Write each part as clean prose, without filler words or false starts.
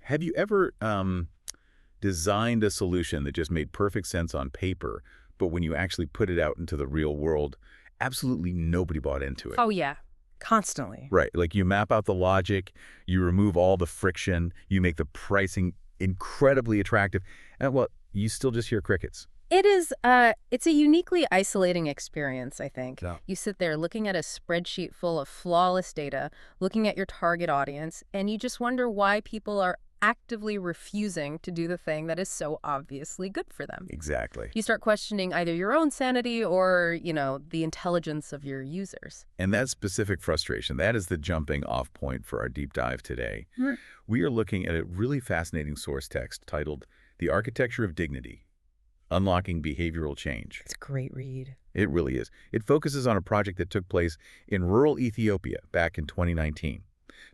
Have you ever designed a solution that just made perfect sense on paper, but when you actually put it out into the real world, absolutely nobody bought into it? Oh, yeah. Constantly. Right. Like you map out the logic, you remove all the friction, you make the pricing incredibly attractive, and well, you still just hear crickets. It's a uniquely isolating experience, I think. Yeah. You sit there looking at a spreadsheet full of flawless data, looking at your target audience, and you just wonder why people are actively refusing to do the thing that is so obviously good for them. Exactly. You start questioning either your own sanity or, the intelligence of your users. And that specific frustration, that is the jumping off point for our deep dive today. Right. We are looking at a really fascinating source text titled The Architecture of Dignity, Unlocking Behavioral Change. It's a great read. It really is. It focuses on a project that took place in rural Ethiopia back in 2019.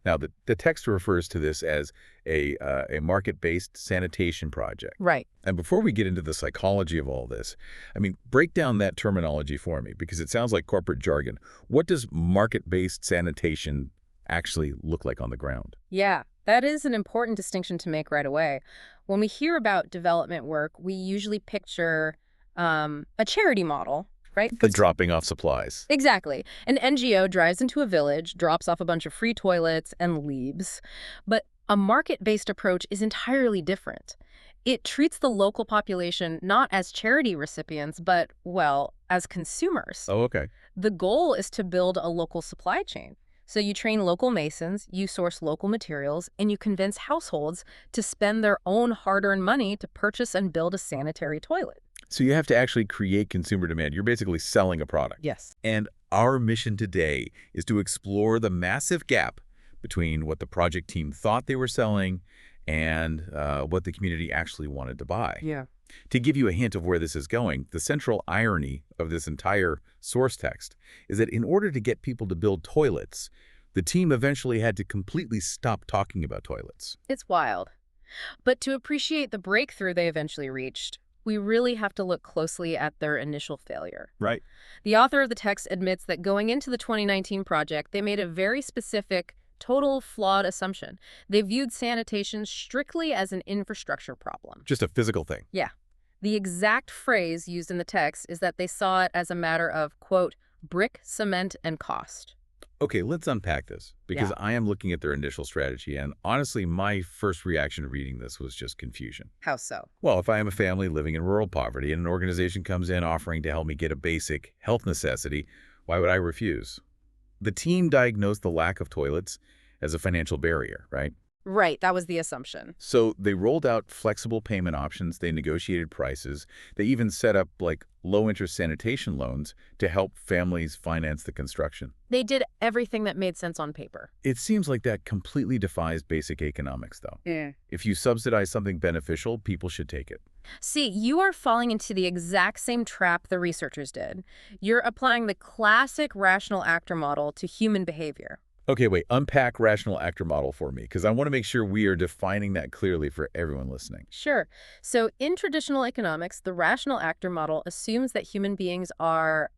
Now, the text refers to this as a market-based sanitation project. Right. And before we get into the psychology of all this, I mean, break down that terminology for me, because it sounds like corporate jargon. What does market-based sanitation actually look like on the ground? Yeah, that is an important distinction to make right away. When we hear about development work, we usually picture a charity model, right? The dropping off supplies. Exactly. An NGO drives into a village, drops off a bunch of free toilets, and leaves. But a market-based approach is entirely different. It treats the local population not as charity recipients, but, well, as consumers. Oh, okay. The goal is to build a local supply chain. So you train local masons, you source local materials, and you convince households to spend their own hard-earned money to purchase and build a sanitary toilet. So you have to actually create consumer demand. You're basically selling a product. Yes. And our mission today is to explore the massive gap between what the project team thought they were selling and what the community actually wanted to buy. Yeah. To give you a hint of where this is going, the central irony of this entire source text is that in order to get people to build toilets, the team eventually had to completely stop talking about toilets. It's wild. But to appreciate the breakthrough they eventually reached, we really have to look closely at their initial failure. Right. The author of the text admits that going into the 2019 project, they made a very specific, total flawed assumption. They viewed sanitation strictly as an infrastructure problem. Just a physical thing. Yeah. The exact phrase used in the text is that they saw it as a matter of, quote, brick, cement, and cost. Okay, let's unpack this, because Yeah. I am looking at their initial strategy, and honestly, my first reaction to reading this was just confusion. How so? Well, if I am a family living in rural poverty and an organization comes in offering to help me get a basic health necessity, why would I refuse? The team diagnosed the lack of toilets as a financial barrier, right? Right, that was the assumption. So they rolled out flexible payment options, they negotiated prices, they even set up like low-interest sanitation loans to help families finance the construction. They did everything that made sense on paper. It seems like that completely defies basic economics, though. Yeah. If you subsidize something beneficial, people should take it. See, you are falling into the exact same trap the researchers did. You're applying the classic rational actor model to human behavior. Okay, wait, unpack rational actor model for me, because I want to make sure we are defining that clearly for everyone listening. Sure. So in traditional economics, the rational actor model assumes that human beings are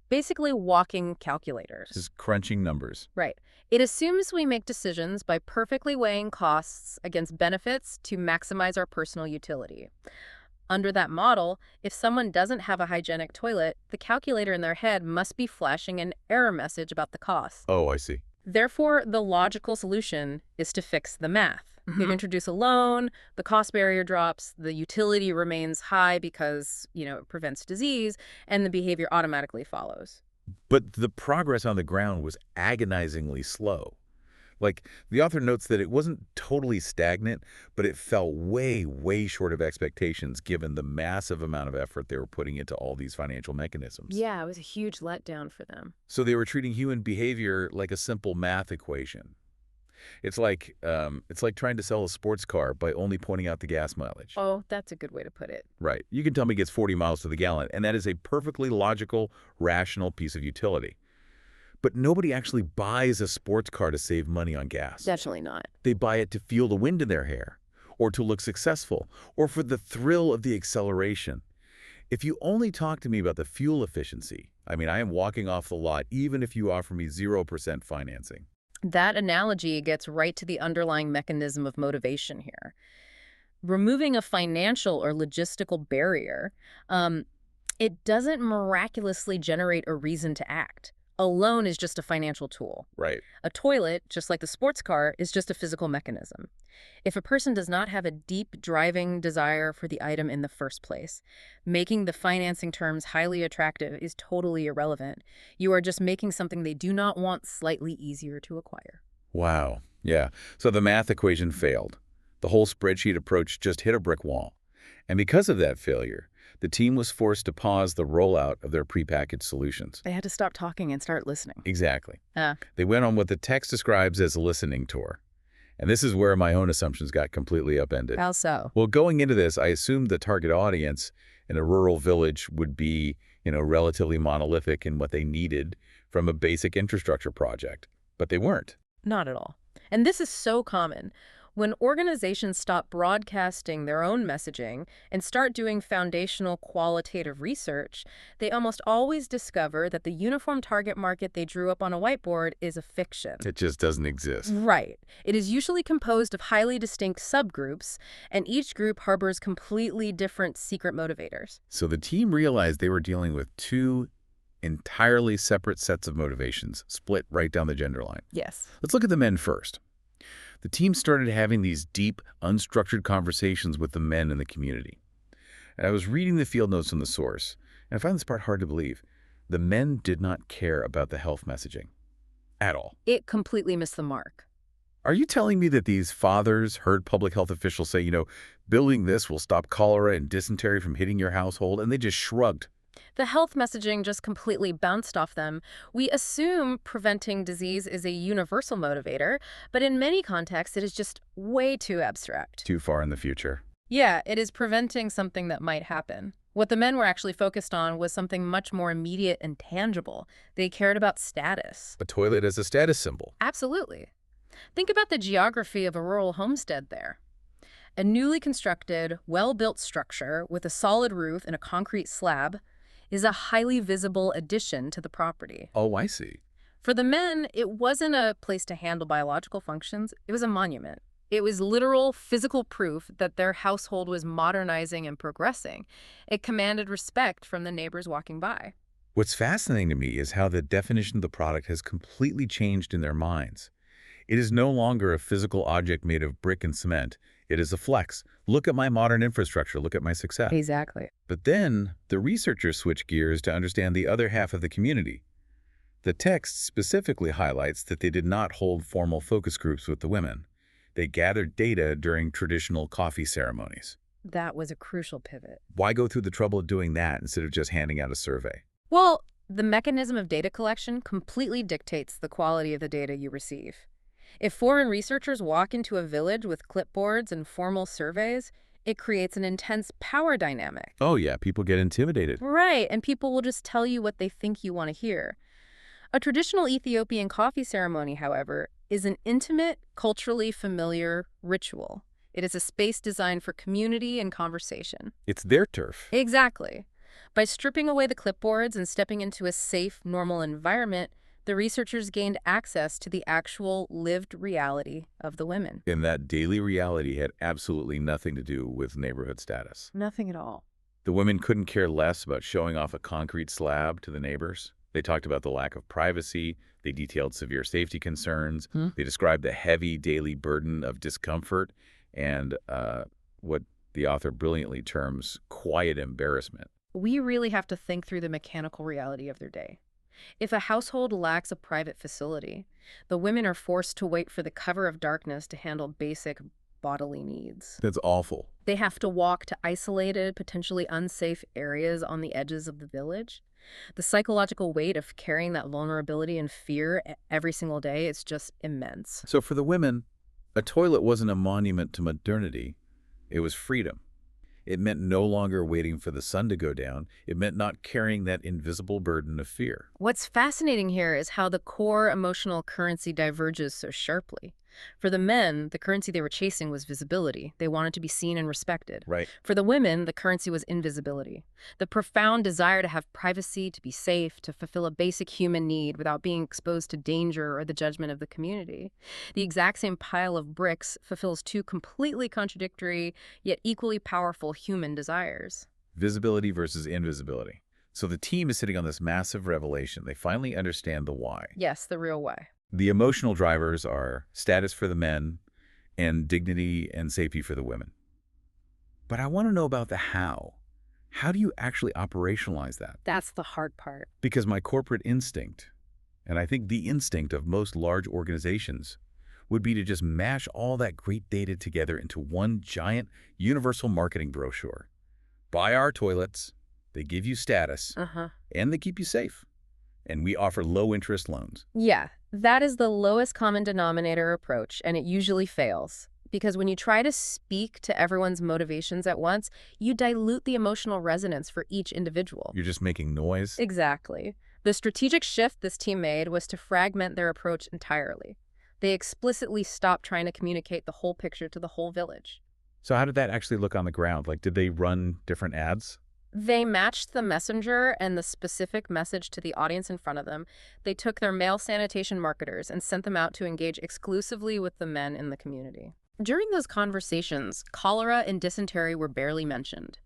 basically walking calculators. This is crunching numbers. Right. It assumes we make decisions by perfectly weighing costs against benefits to maximize our personal utility. Under that model, if someone doesn't have a hygienic toilet, the calculator in their head must be flashing an error message about the cost. Oh, I see. Therefore, the logical solution is to fix the math. You introduce a loan, the cost barrier drops, the utility remains high because, it prevents disease, and the behavior automatically follows. But the progress on the ground was agonizingly slow. Like, the author notes that it wasn't totally stagnant, but it fell way, way short of expectations given the massive amount of effort they were putting into all these financial mechanisms. Yeah, it was a huge letdown for them. So they were treating human behavior like a simple math equation. It's like trying to sell a sports car by only pointing out the gas mileage. Oh, that's a good way to put it. Right. You can tell me it gets 40 miles to the gallon, and that is a perfectly logical, rational piece of utility. But nobody actually buys a sports car to save money on gas. Definitely not. They buy it to feel the wind in their hair, or to look successful, or for the thrill of the acceleration. If you only talk to me about the fuel efficiency, I am walking off the lot even if you offer me 0% financing. That analogy gets right to the underlying mechanism of motivation here. Removing a financial or logistical barrier, um, it doesn't miraculously generate a reason to act. Alone is just a financial tool. Right. A toilet, just like the sports car, is just a physical mechanism. If a person does not have a deep driving desire for the item in the first place, making the financing terms highly attractive is totally irrelevant. You are just making something they do not want slightly easier to acquire. Wow. Yeah. So the math equation failed. The whole spreadsheet approach just hit a brick wall. And because of that failure, the team was forced to pause the rollout of their prepackaged solutions. They had to stop talking and start listening. Exactly. Uh, They went on what the text describes as a listening tour. And this is where my own assumptions got completely upended. how so? Well, going into this, I assumed the target audience in a rural village would be, relatively monolithic in what they needed from a basic infrastructure project. But they weren't. Not at all. And this is so common. When organizations stop broadcasting their own messaging and start doing foundational qualitative research, they almost always discover that the uniform target market they drew up on a whiteboard is a fiction. It just doesn't exist. Right. It is usually composed of highly distinct subgroups, and each group harbors completely different secret motivators. So the team realized they were dealing with two entirely separate sets of motivations, split right down the gender line. Yes. Let's look at the men first. The team started having these deep, unstructured conversations with the men in the community. And I was reading the field notes from the source, and I find this part hard to believe. The men did not care about the health messaging at all. It completely missed the mark. Are you telling me that these fathers heard public health officials say, building this will stop cholera and dysentery from hitting your household, and they just shrugged? The health messaging just completely bounced off them. We assume preventing disease is a universal motivator, but in many contexts, it is just way too abstract. Too far in the future. Yeah, it is preventing something that might happen. What the men were actually focused on was something much more immediate and tangible. They cared about status. A toilet as a status symbol. Absolutely. Think about the geography of a rural homestead there. A newly constructed, well-built structure with a solid roof and a concrete slab is a highly visible addition to the property. Oh, I see. For the men, it wasn't a place to handle biological functions. It was a monument. It was literal, physical proof that their household was modernizing and progressing. It commanded respect from the neighbors walking by. What's fascinating to me is how the definition of the product has completely changed in their minds. It is no longer a physical object made of brick and cement. It is a flex. Look at my modern infrastructure. Look at my success. Exactly. But then the researchers switch gears to understand the other half of the community. The text specifically highlights that they did not hold formal focus groups with the women. They gathered data during traditional coffee ceremonies. That was a crucial pivot. Why go through the trouble of doing that instead of just handing out a survey? Well, the mechanism of data collection completely dictates the quality of the data you receive. If foreign researchers walk into a village with clipboards and formal surveys, it creates an intense power dynamic. Oh yeah, people get intimidated. Right, and people will just tell you what they think you want to hear. A traditional Ethiopian coffee ceremony, however, is an intimate, culturally familiar ritual. It is a space designed for community and conversation. It's their turf. Exactly. By stripping away the clipboards and stepping into a safe, normal environment, the researchers gained access to the actual lived reality of the women. And that daily reality had absolutely nothing to do with neighborhood status. Nothing at all. The women couldn't care less about showing off a concrete slab to the neighbors. They talked about the lack of privacy. They detailed severe safety concerns. They described the heavy daily burden of discomfort and what the author brilliantly terms quiet embarrassment. We really have to think through the mechanical reality of their day. If a household lacks a private facility, the women are forced to wait for the cover of darkness to handle basic bodily needs. That's awful. They have to walk to isolated, potentially unsafe areas on the edges of the village. The psychological weight of carrying that vulnerability and fear every single day is just immense. So for the women, a toilet wasn't a monument to modernity. It was freedom. It meant no longer waiting for the sun to go down. It meant not carrying that invisible burden of fear. What's fascinating here is how the core emotional currency diverges so sharply. For the men, the currency they were chasing was visibility. They wanted to be seen and respected. Right. For the women, the currency was invisibility. The profound desire to have privacy, to be safe, to fulfill a basic human need without being exposed to danger or the judgment of the community. The exact same pile of bricks fulfills two completely contradictory, yet equally powerful human desires. Visibility versus invisibility. So the team is sitting on this massive revelation. They finally understand the why. Yes, the real why. The emotional drivers are status for the men and dignity and safety for the women. But I want to know about the how. How do you actually operationalize that? That's the hard part. Because my corporate instinct, and I think the instinct of most large organizations, would be to just mash all that great data together into one giant universal marketing brochure. Buy our toilets, they give you status, and they keep you safe. And we offer low-interest loans. Yeah, that is the lowest common denominator approach, and it usually fails. Because when you try to speak to everyone's motivations at once, you dilute the emotional resonance for each individual. You're just making noise. Exactly. The strategic shift this team made was to fragment their approach entirely. They explicitly stopped trying to communicate the whole picture to the whole village. So how did that actually look on the ground? Like, did they run different ads? They matched the messenger and the specific message to the audience in front of them. They took their male sanitation marketers and sent them out to engage exclusively with the men in the community. During those conversations, cholera and dysentery were barely mentioned.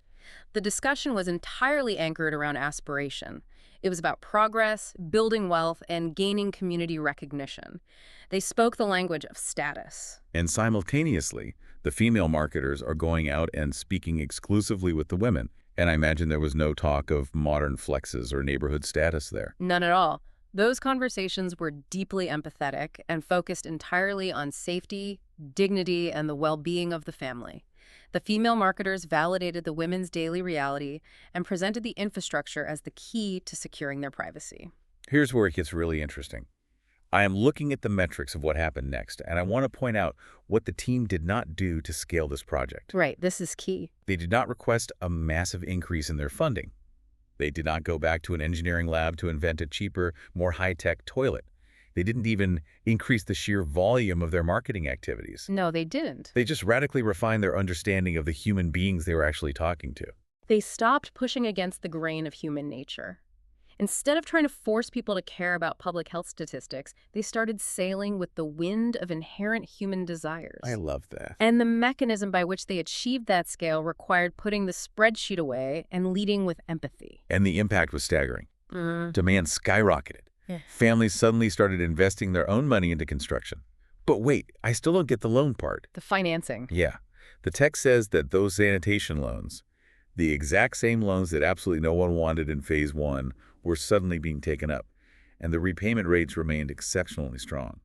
The discussion was entirely anchored around aspiration. It was about progress, building wealth, and gaining community recognition. They spoke the language of status. And simultaneously, the female marketers are going out and speaking exclusively with the women. And I imagine there was no talk of modern flexes or neighborhood status there. None at all. Those conversations were deeply empathetic and focused entirely on safety, dignity, and the well-being of the family. The female marketers validated the women's daily reality and presented the infrastructure as the key to securing their privacy. Here's where it gets really interesting. I am looking at the metrics of what happened next, and I want to point out what the team did not do to scale this project. Right, this is key. They did not request a massive increase in their funding. They did not go back to an engineering lab to invent a cheaper, more high-tech toilet. They didn't even increase the sheer volume of their marketing activities. No, they didn't. They just radically refined their understanding of the human beings they were actually talking to. They stopped pushing against the grain of human nature. Instead of trying to force people to care about public health statistics, they started sailing with the wind of inherent human desires. I love that. And the mechanism by which they achieved that scale required putting the spreadsheet away and leading with empathy. And the impact was staggering. Demand skyrocketed. Yeah. Families suddenly started investing their own money into construction. But wait, I still don't get the loan part. The financing. Yeah. The text says that those sanitation loans, the exact same loans that absolutely no one wanted in Phase 1, were suddenly being taken up, and the repayment rates remained exceptionally strong.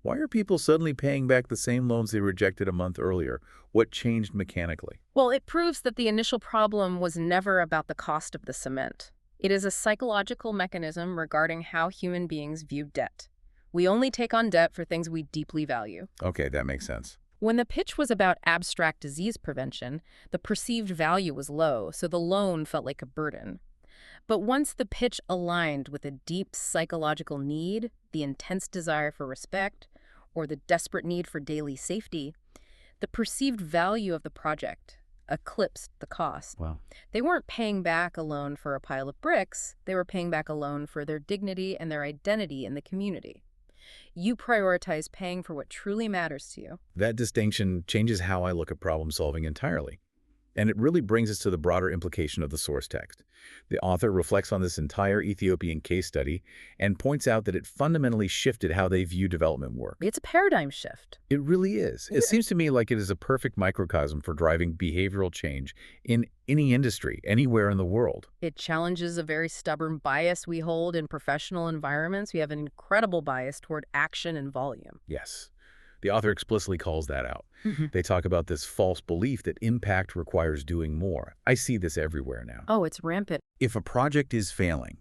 Why are people suddenly paying back the same loans they rejected a month earlier? What changed mechanically? Well, it proves that the initial problem was never about the cost of the cement. It is a psychological mechanism regarding how human beings view debt. We only take on debt for things we deeply value. Okay, that makes sense. When the pitch was about abstract disease prevention, the perceived value was low, so the loan felt like a burden. But once the pitch aligned with a deep psychological need, the intense desire for respect, or the desperate need for daily safety, the perceived value of the project eclipsed the cost. Wow. They weren't paying back a loan for a pile of bricks, they were paying back a loan for their dignity and their identity in the community. You prioritize paying for what truly matters to you. That distinction changes how I look at problem solving entirely. And it really brings us to the broader implication of the source text. The author reflects on this entire Ethiopian case study and points out that it fundamentally shifted how they view development work. It's a paradigm shift. It really is. It seems to me like it is a perfect microcosm for driving behavioral change in any industry, anywhere in the world. It challenges a very stubborn bias we hold in professional environments. We have an incredible bias toward action and volume. Yes. The author explicitly calls that out. They talk about this false belief that impact requires doing more. I see this everywhere now. Oh, it's rampant. If a project is failing,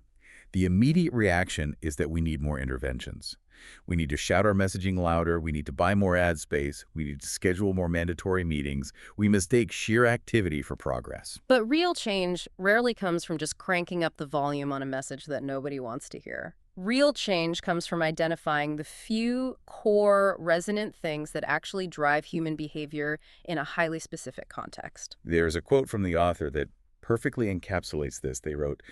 the immediate reaction is that we need more interventions. We need to shout our messaging louder. We need to buy more ad space. We need to schedule more mandatory meetings. We mistake sheer activity for progress. But real change rarely comes from just cranking up the volume on a message that nobody wants to hear. Real change comes from identifying the few core resonant things that actually drive human behavior in a highly specific context. There's a quote from the author that perfectly encapsulates this. They wrote,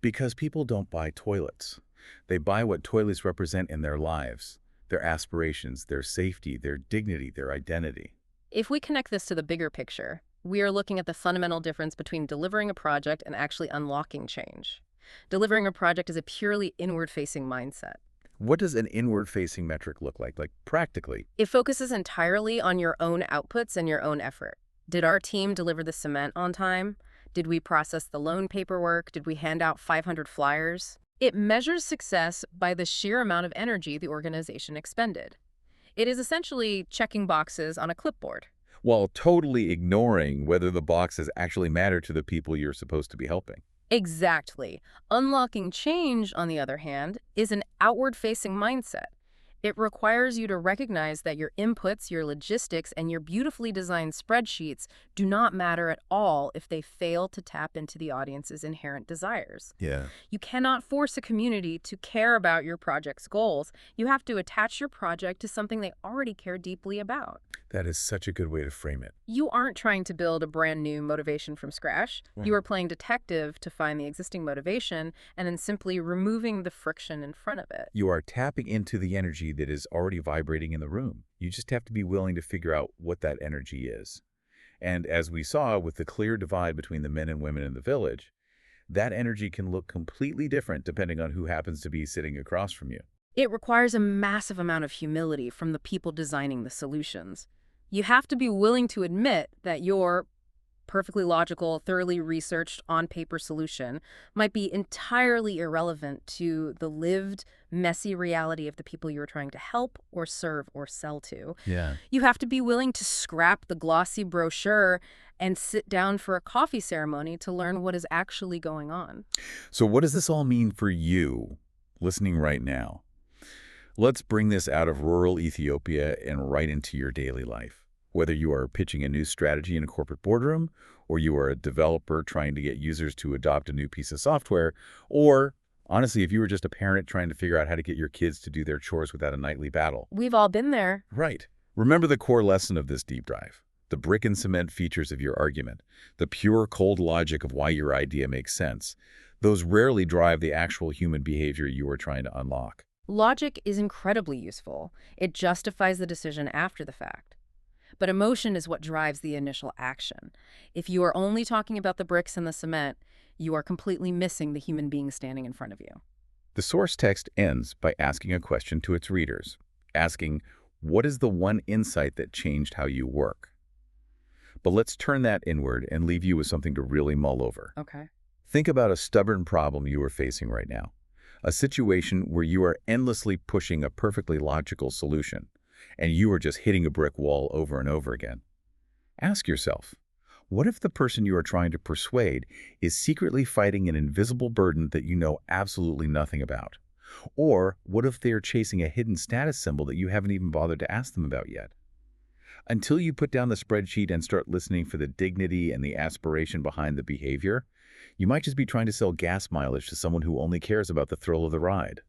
"Because people don't buy toilets. They buy what toilets represent in their lives, their aspirations, their safety, their dignity, their identity." If we connect this to the bigger picture, we are looking at the fundamental difference between delivering a project and actually unlocking change. Delivering a project is a purely inward-facing mindset. What does an inward-facing metric look like practically? It focuses entirely on your own outputs and your own effort. Did our team deliver the cement on time? Did we process the loan paperwork? Did we hand out 500 flyers? It measures success by the sheer amount of energy the organization expended. It is essentially checking boxes on a clipboard. While totally ignoring whether the boxes actually matter to the people you're supposed to be helping. Exactly. Unlocking change, on the other hand, is an outward-facing mindset. It requires you to recognize that your inputs, your logistics, and your beautifully designed spreadsheets do not matter at all if they fail to tap into the audience's inherent desires. Yeah. You cannot force a community to care about your project's goals. You have to attach your project to something they already care deeply about. That is such a good way to frame it. You aren't trying to build a brand new motivation from scratch. You are playing detective to find the existing motivation and then simply removing the friction in front of it. You are tapping into the energy that is already vibrating in the room. You just have to be willing to figure out what that energy is. And as we saw with the clear divide between the men and women in the village, that energy can look completely different depending on who happens to be sitting across from you. It requires a massive amount of humility from the people designing the solutions. You have to be willing to admit that your perfectly logical, thoroughly researched, on-paper solution might be entirely irrelevant to the lived, messy reality of the people you are trying to help or serve or sell to. Yeah. You have to be willing to scrap the glossy brochure and sit down for a coffee ceremony to learn what is actually going on. So what does this all mean for you listening right now? Let's bring this out of rural Ethiopia and right into your daily life. Whether you are pitching a new strategy in a corporate boardroom, or you are a developer trying to get users to adopt a new piece of software, or honestly, if you were just a parent trying to figure out how to get your kids to do their chores without a nightly battle. We've all been there. Right. Remember the core lesson of this deep dive. The brick and cement features of your argument, the pure cold logic of why your idea makes sense. Those rarely drive the actual human behavior you are trying to unlock. Logic is incredibly useful. It justifies the decision after the fact. But emotion is what drives the initial action. If you are only talking about the bricks and the cement, you are completely missing the human being standing in front of you. The source text ends by asking a question to its readers, asking, what is the one insight that changed how you work? But let's turn that inward and leave you with something to really mull over. Okay. Think about a stubborn problem you are facing right now. A situation where you are endlessly pushing a perfectly logical solution, and you are just hitting a brick wall over and over again. Ask yourself, what if the person you are trying to persuade is secretly fighting an invisible burden that you know absolutely nothing about? Or what if they are chasing a hidden status symbol that you haven't even bothered to ask them about yet? Until you put down the spreadsheet and start listening for the dignity and the aspiration behind the behavior, you might just be trying to sell gas mileage to someone who only cares about the thrill of the ride.